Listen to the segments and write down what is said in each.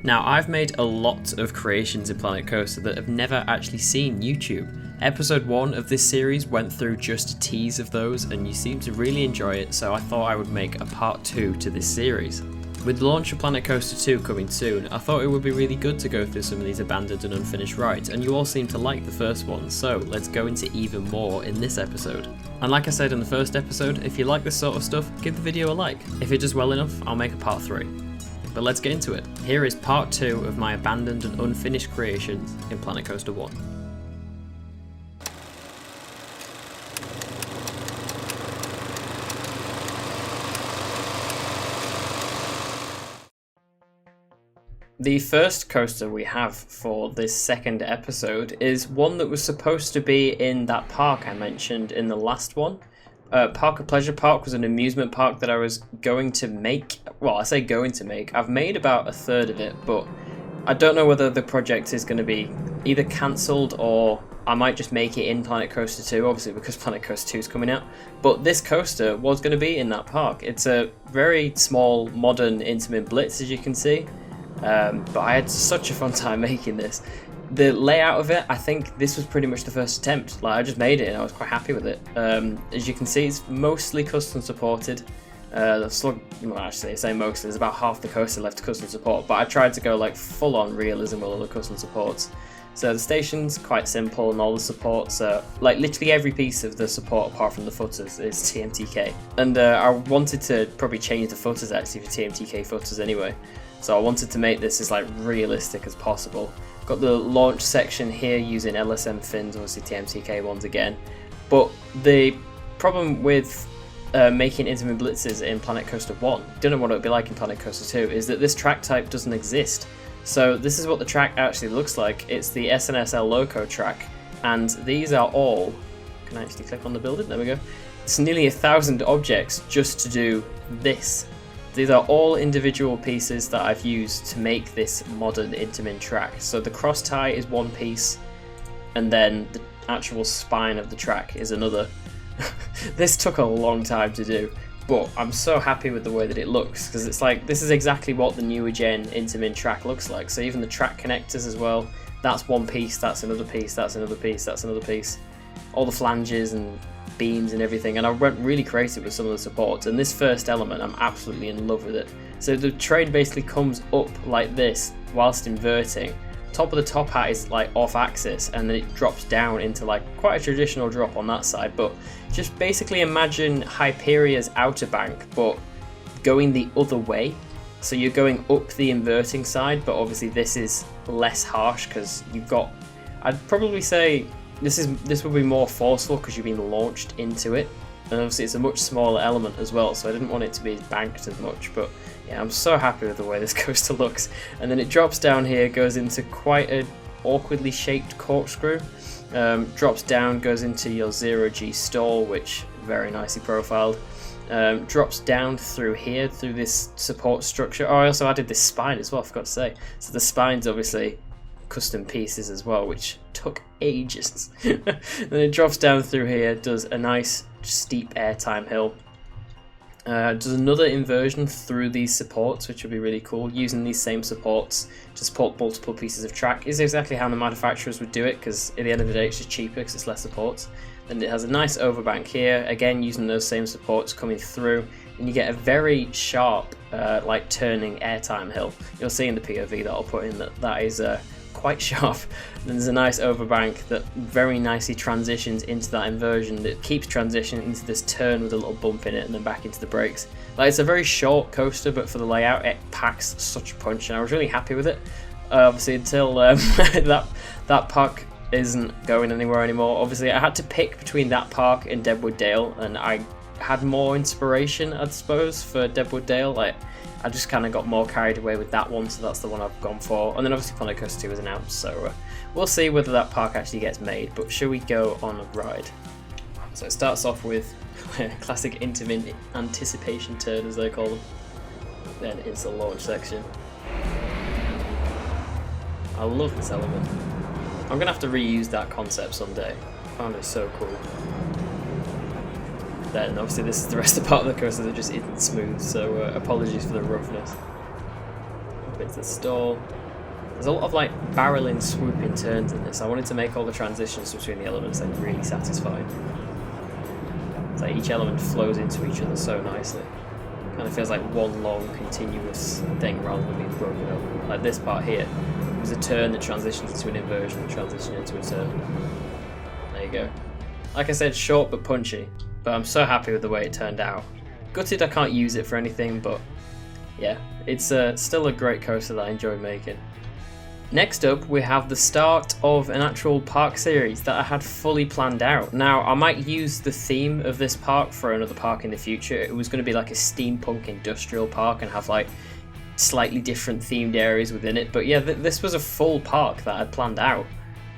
Now, I've made a lot of creations in Planet Coaster that have never actually seen YouTube. Episode 1 of this series went through just a tease of those, and you seem to really enjoy it, so I thought I would make a part 2 to this series. With the launch of Planet Coaster 2 coming soon, I thought it would be really good to go through some of these abandoned and unfinished rides, and you all seem to like the first one, so let's go into even more in this episode. And like I said in the first episode, if you like this sort of stuff, give the video a like. If it does well enough, I'll make a part 3. But let's get into it. Here is part 2 of my abandoned and unfinished creations in Planet Coaster 1. The first coaster we have for this second episode is one that was supposed to be in that park I mentioned in the last one. Park of Pleasure Park was an amusement park that I was going to make. Well, I say going to make. I've made about a third of it, but I don't know whether the project is going to be either cancelled or I might just make it in Planet Coaster 2, obviously because Planet Coaster 2 is coming out. But this coaster was going to be in that park. It's a very small, modern, intimate blitz, as you can see. But I had such a fun time making this. The layout of it, I think this was pretty much the first attempt. Like, I just made it and I was quite happy with it. As you can see, it's mostly custom supported. Well, actually, I say mostly, there's about half the coaster left to custom support, but I tried to go like full on realism with all the custom supports. So the station's quite simple and all the supports are, like literally every piece of the support apart from the footers is TMTK. And I wanted to probably change the footers actually for TMTK footers anyway. So I wanted to make this as like realistic as possible. Got the launch section here using LSM fins, obviously TMTK ones again. But the problem with making intimate blitzes in Planet Coaster 1, don't know what it would be like in Planet Coaster 2, is that this track type doesn't exist. So this is what the track actually looks like. It's the SNSL Loco track, and these are all, can I actually click on the building? There we go. It's nearly 1,000 objects just to do this. These are all individual pieces that I've used to make this modern intimate track. So the cross tie is one piece, and then the actual spine of the track is another. This took a long time to do, but I'm so happy with the way that it looks, because it's like, this is exactly what the newer gen intimate track looks like. So even the track connectors as well, that's one piece, that's another piece, that's another piece, that's another piece. All the flanges and beams and everything, and I went really creative with some of the supports, and this first element I'm absolutely in love with it. So the train basically comes up like this whilst inverting. Top of the top hat is like off axis, and then it drops down into like quite a traditional drop on that side, but just basically imagine Hyperia's outer bank but going the other way. So you're going up the inverting side, but obviously this is less harsh because you've got, I'd probably say this will be more forceful because you've been launched into it, and obviously it's a much smaller element as well, so I didn't want it to be banked as much. But yeah, I'm so happy with the way this coaster looks. And then it drops down here, goes into quite an awkwardly shaped corkscrew, drops down, goes into your 0G stall, which very nicely profiled, drops down through here, through this support structure. Oh, I also added this spine as well, I forgot to say. So the spine's obviously custom pieces as well, which took ages. Then it drops down through here, does a nice steep airtime hill, does another inversion through these supports, which will be really cool, using these same supports to support multiple pieces of track. Is exactly how the manufacturers would do it, because at the end of the day it's just cheaper because it's less supports. Then it has a nice overbank here, again using those same supports coming through, and you get a very sharp like turning airtime hill. You'll see in the POV that I'll put in that is quite sharp. Then there's a nice overbank that very nicely transitions into that inversion, that keeps transitioning into this turn with a little bump in it and then back into the brakes. Like, it's a very short coaster, but for the layout it packs such a punch, and I was really happy with it. Obviously until that park isn't going anywhere anymore. Obviously I had to pick between that park and Deadwood Dale, and I had more inspiration, I suppose, for Deadwood Dale. Like, I just kind of got more carried away with that one, so that's the one I've gone for. And then obviously Planet Coaster 2 was announced, so we'll see whether that park actually gets made. But shall we go on a ride? So it starts off with classic intimate anticipation turn, as they call them. Then it's the launch section. I love this element. I'm going to have to reuse that concept someday. I found it so cool. Then obviously this is the rest of the part of the coaster that just isn't smooth, so apologies for the roughness. drop into the stall. There's a lot of like barreling, swooping turns in this. I wanted to make all the transitions between the elements like really satisfying. So each element flows into each other so nicely. Kind of feels like one long continuous thing rather than being broken up. Like this part here, it was a turn that transitions into an inversion, that transitions into a turn. There you go. Like I said, short but punchy, but I'm so happy with the way it turned out. Gutted I can't use it for anything, but yeah, it's still a great coaster that I enjoy making. Next up, we have the start of an actual park series that I had fully planned out. Now, I might use the theme of this park for another park in the future. It was going to be like a steampunk industrial park and have like slightly different themed areas within it. But yeah, this was a full park that I'd planned out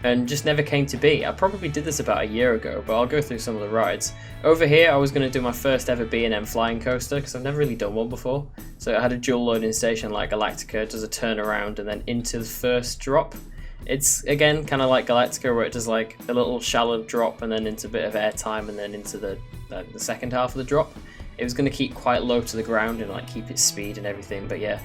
and just never came to be. I probably did this about a year ago, but I'll go through some of the rides. Over here, I was going to do my first ever B&M flying coaster because I've never really done one before. So I had a dual loading station like Galactica, does a turnaround and then into the first drop. It's again kind of like Galactica where it does like a little shallow drop and then into a bit of airtime and then into the second half of the drop. It was going to keep quite low to the ground and like keep its speed and everything, but yeah,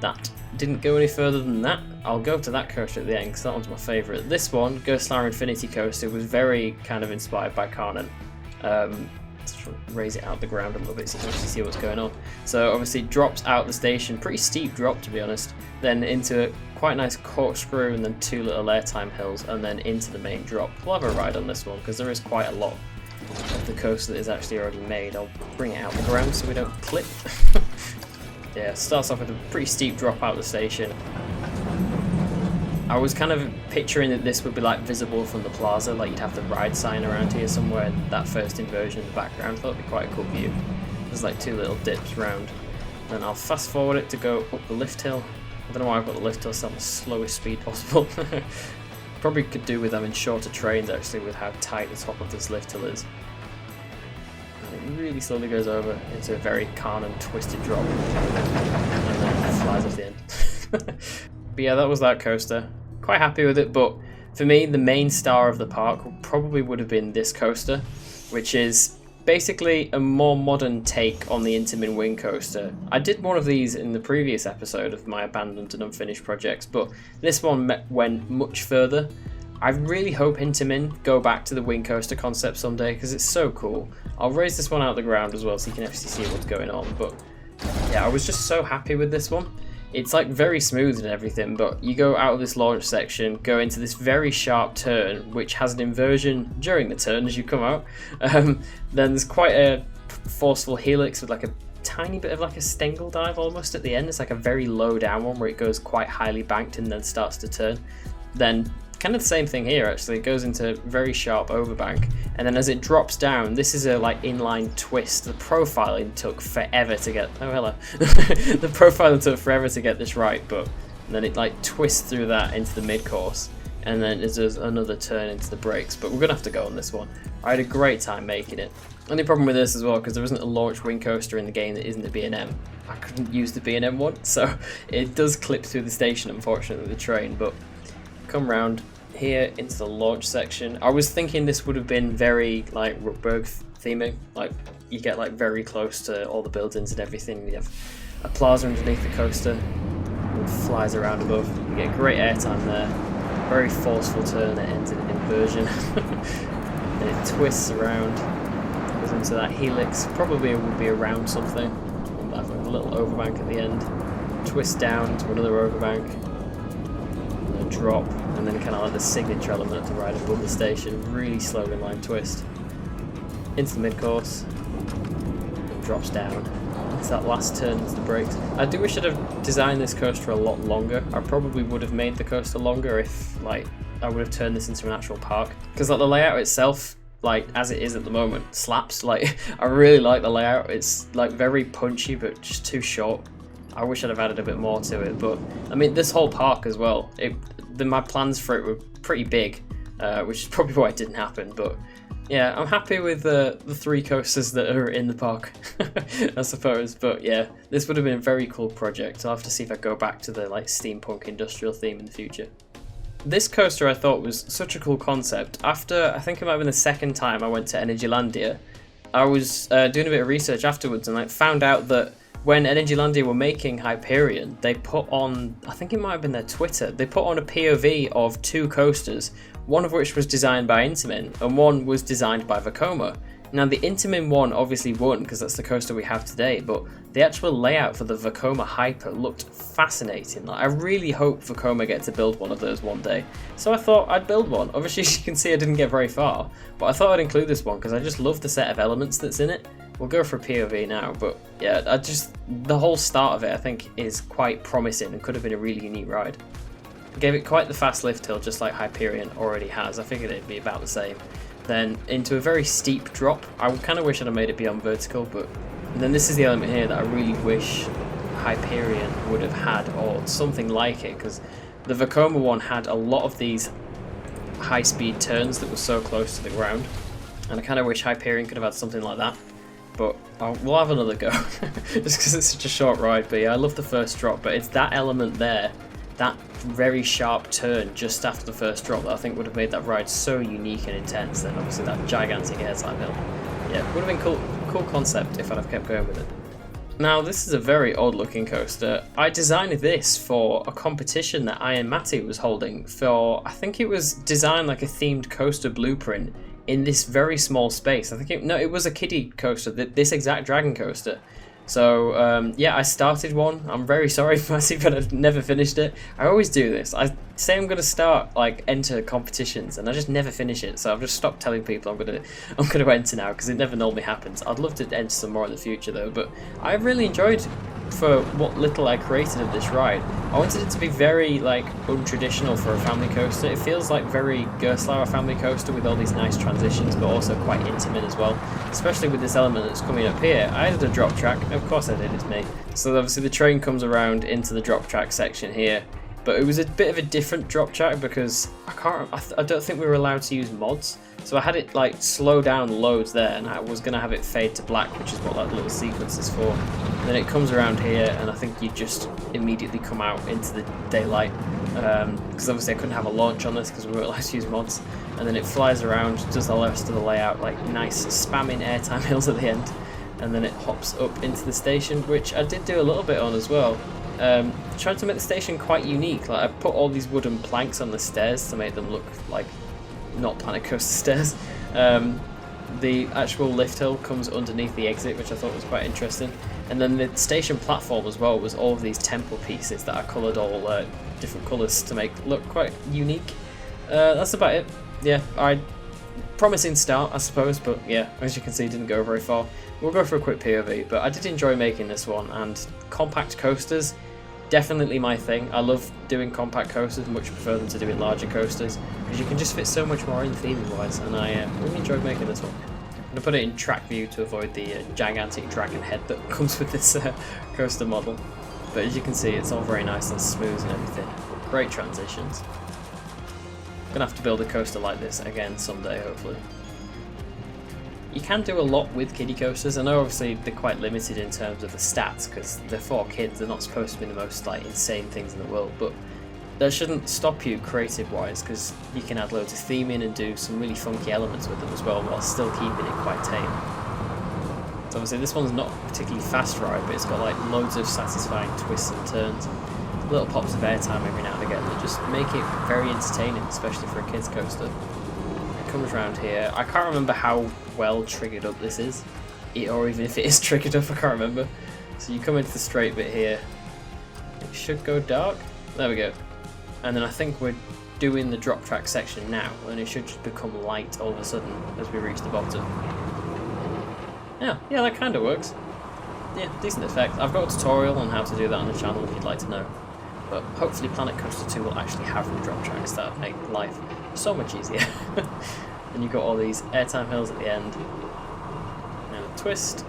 that didn't go any further than that. I'll go to that coaster at the end because that one's my favourite. This one, Ghostlar Infinity Coaster, was very kind of inspired by Carnan. Let's raise it out the ground a little bit so you can actually see what's going on. So obviously it drops out the station, pretty steep drop to be honest, then into a quite nice corkscrew and then two little airtime hills and then into the main drop. We'll have a ride on this one because there is quite a lot of the coaster that is actually already made. I'll bring it out the ground so we don't clip. Yeah, it starts off with a pretty steep drop out of the station. I was kind of picturing that this would be like visible from the plaza, like you'd have the ride sign around here somewhere and that first inversion in the background. I thought it'd be quite a cool view. There's like two little dips round. Then I'll fast forward it to go up the lift hill. I don't know why I've got the lift hill set on the slowest speed possible. Probably could do with having shorter trains actually with how tight the top of this lift hill is. And it really slowly goes over into a very Carnan twisted drop. And then flies off the end. But yeah, that was that coaster. Quite happy with it, but for me, the main star of the park probably would have been this coaster, which is basically a more modern take on the Intamin Wing coaster. I did one of these in the previous episode of my abandoned and unfinished projects, but this one went much further. I really hope Intamin go back to the wing coaster concept someday because it's so cool. I'll raise this one out of the ground as well so you can actually see what's going on, but yeah, I was just so happy with this one. It's like very smooth and everything, but you go out of this launch section, go into this very sharp turn, which has an inversion during the turn as you come out. Then there's quite a forceful helix with like a tiny bit of like a Stengel dive almost at the end. It's like a very low down one where it goes quite highly banked and then starts to turn. Then kind of the same thing here actually, it goes into very sharp overbank and then as it drops down, this is a like inline twist. The profiling took forever to get, oh hello, the profiling took forever to get this right, but then it like twists through that into the mid-course and then there's another turn into the brakes, but we're gonna have to go on this one. I had a great time making it. Only problem with this as well, because there isn't a launch wing coaster in the game that isn't a B&M. I couldn't use the B&M one, so it does clip through the station unfortunately, the train, but come round here into the launch section. I was thinking this would have been very like Ruckberg theming, like you get like very close to all the buildings and everything. You have a plaza underneath the coaster, it flies around above. You get great airtime there, very forceful turn that ends in an inversion, and it twists around, goes into that helix. Probably it would be around something. We'll have a little overbank at the end, twist down to another overbank. Drop and then kind of like the signature element of the ride above the station, really slow inline twist into the mid-course and drops down. It's that last turn into the brakes. I do wish I'd have designed this coaster a lot longer. I probably would have made the coaster longer if like I would have turned this into an actual park, because like the layout itself, like as it is at the moment, slaps. Like I really like the layout. It's like very punchy but just too short. I wish I'd have added a bit more to it, but I mean this whole park as well, my plans for it were pretty big, which is probably why it didn't happen, but yeah, I'm happy with the three coasters that are in the park, I suppose, but yeah, this would have been a very cool project. I'll have to see if I go back to the like steampunk industrial theme in the future. This coaster I thought was such a cool concept. After, I think it might have been the second time I went to Energylandia, I was doing a bit of research afterwards and like found out that when Energylandia were making Hyperion, they put on, I think it might have been their Twitter, they put on a POV of 2 coasters, one of which was designed by Intamin and one was designed by Vekoma. Now the Intamin one obviously won because that's the coaster we have today, but the actual layout for the Vekoma Hyper looked fascinating. Like, I really hope Vekoma get to build one of those one day. So I thought I'd build one. Obviously, as you can see, I didn't get very far, but I thought I'd include this one because I just love the set of elements that's in it. We'll go for a POV now, but yeah, the whole start of it I think is quite promising and could have been a really unique ride. I gave it quite the fast lift hill, just like Hyperion already has. I figured it'd be about the same. Then into a very steep drop. I kind of wish I'd have made it beyond vertical, but and then this is the element here that I really wish Hyperion would have had, or something like it, because the Vekoma one had a lot of these high-speed turns that were so close to the ground, and I kind of wish Hyperion could have had something like that. But we'll have another go, just because it's such a short ride. But yeah, I love the first drop, but it's that element there, that very sharp turn just after the first drop, that I think would have made that ride so unique and intense. And obviously that gigantic airtime hill. Yeah, would have been cool concept if I'd have kept going with it. Now this is a very odd looking coaster. I designed this for a competition that Ian Matty was holding for, I think it was designed like a themed coaster blueprint in this very small space. I think it was a kiddie coaster, this exact dragon coaster. So yeah, I started one. I'm very sorry, Matty, but I've never finished it. I always do this. I say I'm gonna start, like, enter competitions, and I just never finish it. So I've just stopped telling people I'm gonna enter now, because it never normally happens. I'd love to enter some more in the future though. But I really enjoyed, for what little I created of this ride. I wanted it to be very, like, untraditional for a family coaster. It feels like very Gerstlauer family coaster with all these nice transitions, but also quite intimate as well. Especially with this element that's coming up here. I added a drop track. Of course I did, it's me. So obviously the train comes around into the drop track section here. But it was a bit of a different drop track because I don't think we were allowed to use mods. So I had it like slow down loads there, and I was going to have it fade to black, which is what that little sequence is for. And then it comes around here, and I think you just immediately come out into the daylight. Because obviously I couldn't have a launch on this because we weren't allowed to use mods. And then it flies around, does the rest of the layout, like nice spamming airtime hills at the end. And then it hops up into the station, which I did do a little bit on as well. Trying to make the station quite unique. Like, I put all these wooden planks on the stairs to make them look like not Planet Coaster stairs. The actual lift hill comes underneath the exit, which I thought was quite interesting. And then the station platform as well was all of these temple pieces that I coloured all different colours to make look quite unique. That's about it. Yeah, promising start, I suppose, but yeah, as you can see, didn't go very far. We'll go for a quick POV, but I did enjoy making this one, and compact coasters, definitely my thing. I love doing compact coasters, much prefer them to doing larger coasters, because you can just fit so much more in theming-wise, and I really enjoyed making this one. I'm going to put it in track view to avoid the gigantic dragon head that comes with this coaster model. But as you can see, it's all very nice and smooth and everything. Great transitions. I'm going to have to build a coaster like this again someday, hopefully. You can do a lot with kiddie coasters. I know obviously they're quite limited in terms of the stats because they're for kids. They're not supposed to be the most like insane things in the world, but that shouldn't stop you creative wise, because you can add loads of theming and do some really funky elements with them as well while still keeping it quite tame. So obviously this one's not a particularly fast ride, but it's got like loads of satisfying twists and turns, little pops of airtime every now and again that just make it very entertaining, especially for a kids coaster. Comes around here. I can't remember how well triggered up this is, or even if it is triggered up, I can't remember. So you come into the straight bit here, it should go dark, there we go, and then I think we're doing the drop track section now, and it should just become light all of a sudden as we reach the bottom. Yeah, that kind of works. Yeah, decent effect. I've got a tutorial on how to do that on the channel if you'd like to know, but hopefully Planet Coaster 2 will actually have the drop tracks that make life so much easier. And you've got all these airtime hills at the end, and a twist,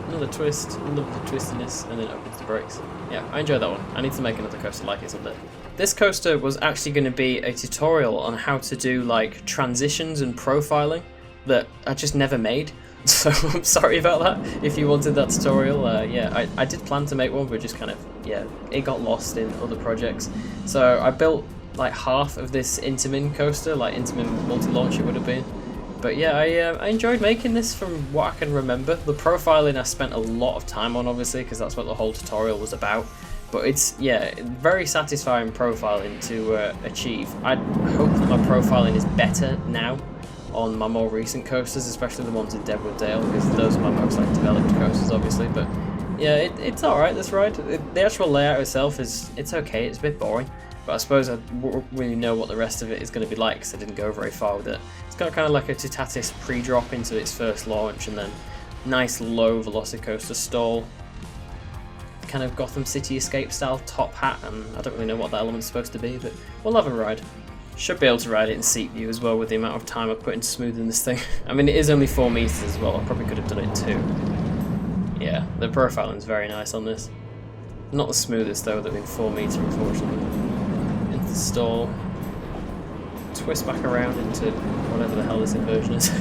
another twist, another twistiness, and then opens the brakes. Yeah, I enjoyed that one. I need to make another coaster like it someday. This coaster was actually going to be a tutorial on how to do like transitions and profiling that I just never made. So I'm sorry about that. If you wanted that tutorial, yeah, I did plan to make one, but just kind of, yeah, it got lost in other projects. So I built like half of this Intamin coaster, like Intamin multi-launch it would have been, But yeah, I enjoyed making this from what I can remember. The profiling I spent a lot of time on, obviously, because that's what the whole tutorial was about. But it's, yeah, very satisfying profiling to achieve. I hope that my profiling is better now on my more recent coasters, especially the ones in Deadwood Dale, because those are my most like developed coasters, obviously. But yeah, it's alright, this ride. The actual layout itself it's okay, it's a bit boring. But I suppose I won't really know what the rest of it is going to be like because I didn't go very far with it. It's got kind of like a Tutatis pre-drop into its first launch, and then nice low Velocicoaster stall. Kind of Gotham City Escape style top hat, and I don't really know what that element's supposed to be, but we'll have a ride. Should be able to ride it in seat view as well with the amount of time I put into smoothing this thing. I mean, it is only 4 meters as well, I probably could have done it too. Yeah, the profiling's very nice on this. Not the smoothest though, that being 4 meter unfortunately. Into the stall. Twist back around into whatever the hell this inversion is.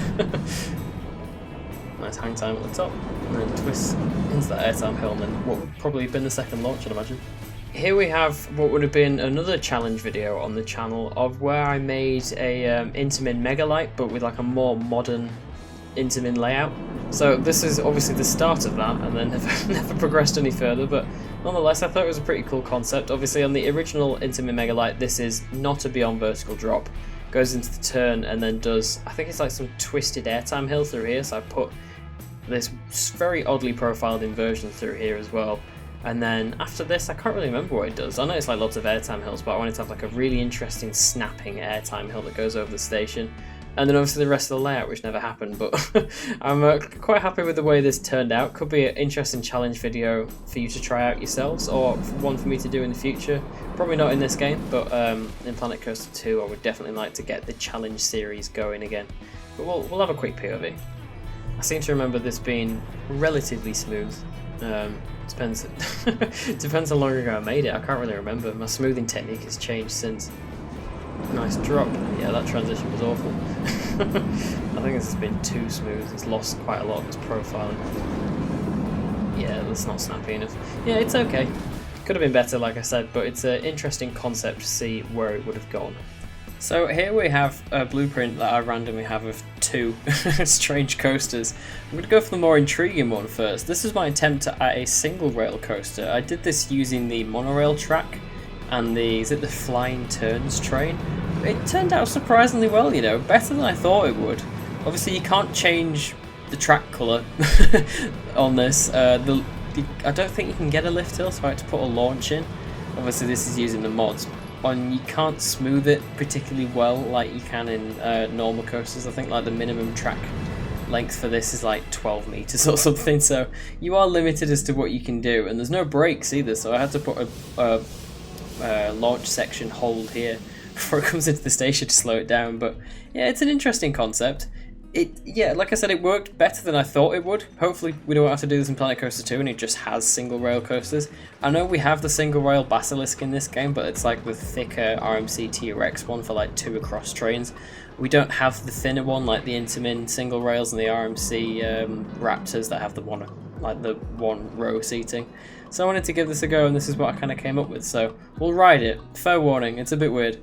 Nice hang time at the top, and then twist into that airtime hill, and then what would probably have been the second launch, I'd imagine. Here we have what would have been another challenge video on the channel of where I made a Intamin Megalight, but with like a more modern Intamin layout. So this is obviously the start of that, and then never progressed any further, but nonetheless I thought it was a pretty cool concept. Obviously on the original Intamin Megalight, this is not a beyond vertical drop. Goes into the turn and then does, I think it's like some twisted airtime hill through here, so I put this very oddly profiled inversion through here as well. And then after this, I can't really remember what it does. I know it's like lots of airtime hills, but I wanted to have like a really interesting snapping airtime hill that goes over the station. And then obviously the rest of the layout, which never happened, but I'm quite happy with the way this turned out. Could be an interesting challenge video for you to try out yourselves, or one for me to do in the future. Probably not in this game, but in Planet Coaster 2 I would definitely like to get the challenge series going again. But we'll have a quick POV. I seem to remember this being relatively smooth. Depends how long ago I made it, I can't really remember. My smoothing technique has changed since. Nice drop. Yeah, that transition was awful. I think this has been too smooth. It's lost quite a lot of its profiling. Yeah, that's not snappy enough. Yeah, it's okay. Could have been better, like I said, but it's an interesting concept to see where it would have gone. So here we have a blueprint that I randomly have of 2 strange coasters. I'm going to go for the more intriguing one first. This is my attempt at a single rail coaster. I did this using the monorail track and the Flying Turns train. It turned out surprisingly well, you know, better than I thought it would. Obviously you can't change the track colour on this. I don't think you can get a lift hill, so I had to put a launch in. Obviously this is using the mods. And you can't smooth it particularly well like you can in normal coasters. I think like the minimum track length for this is like 12 meters or something, so you are limited as to what you can do, and there's no brakes either, so I had to put a launch section hold here before it comes into the station to slow it down. But yeah, it's an interesting concept. Yeah, like I said, it worked better than I thought it would. Hopefully we don't have to do this in Planet Coaster 2 and it just has single rail coasters. I know we have the single rail Basilisk in this game, but it's like the thicker RMC T-Rex one for like 2 across trains. We don't have the thinner one like the Intamin single rails and the RMC Raptors that have the one row seating. So I wanted to give this a go, and this is what I kind of came up with, so we'll ride it. Fair warning, it's a bit weird.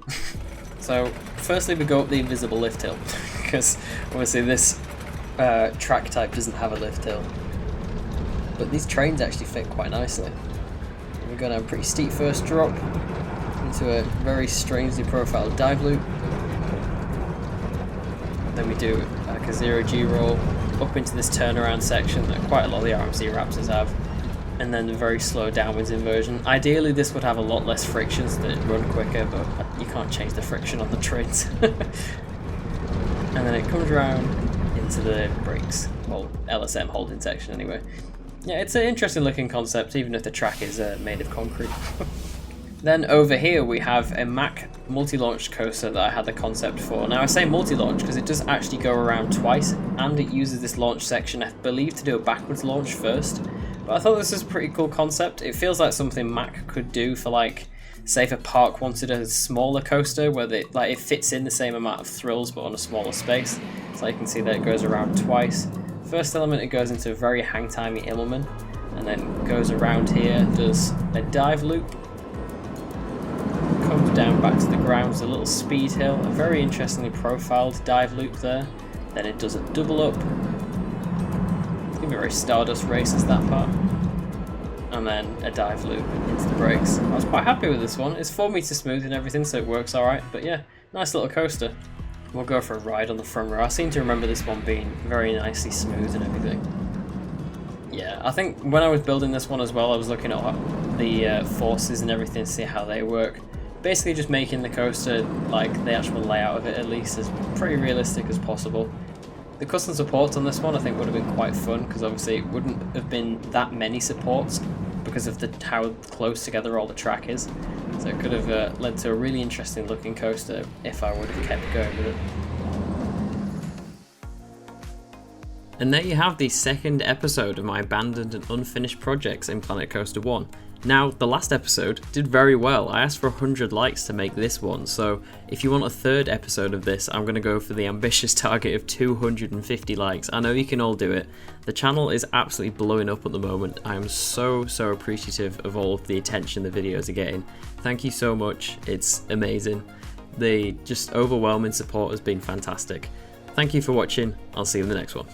So firstly we go up the invisible lift hill, because obviously this track type doesn't have a lift hill. But these trains actually fit quite nicely. We're going to have a pretty steep first drop into a very strangely profiled dive loop. Then we do like a 0G roll up into this turnaround section that quite a lot of the RMC Raptors have. And then a very slow downwards inversion. Ideally this would have a lot less friction so that it'd run quicker, but you can't change the friction on the trains. And then it comes around into the brakes, well, LSM holding section anyway. Yeah, it's an interesting looking concept, even if the track is made of concrete. Then over here we have a Mack multi-launch coaster that I had the concept for. Now I say multi-launch because it does actually go around twice, and it uses this launch section, I believe, to do a backwards launch first. But I thought this was a pretty cool concept. It feels like something Mack could do for, like, say if a park wanted a smaller coaster where it fits in the same amount of thrills but on a smaller space. So you can see that it goes around twice. First element, it goes into a very hang-timey Immelman, and then goes around here, does a dive loop, comes down back to the ground, a little speed hill, a very interestingly profiled dive loop there, then it does a double up. It's gonna be very Stardust Races, that part. And then a dive loop into the brakes. I was quite happy with this one. It's 4 meter smooth and everything, so it works alright. But yeah, nice little coaster. We'll go for a ride on the front row. I seem to remember this one being very nicely smooth and everything. Yeah, I think when I was building this one as well, I was looking at the forces and everything to see how they work. Basically just making the coaster, like the actual layout of it at least, as pretty realistic as possible. The custom supports on this one I think would have been quite fun, because obviously it wouldn't have been that many supports because of how close together all the track is. So it could have led to a really interesting looking coaster if I would have kept going with it. And there you have the second episode of my abandoned and unfinished projects in Planet Coaster 1. Now, the last episode did very well. I asked for 100 likes to make this one, so if you want a third episode of this, I'm going to go for the ambitious target of 250 likes. I know you can all do it. The channel is absolutely blowing up at the moment. I am so appreciative of all of the attention the videos are getting. Thank you so much. It's amazing. The just overwhelming support has been fantastic. Thank you for watching. I'll see you in the next one.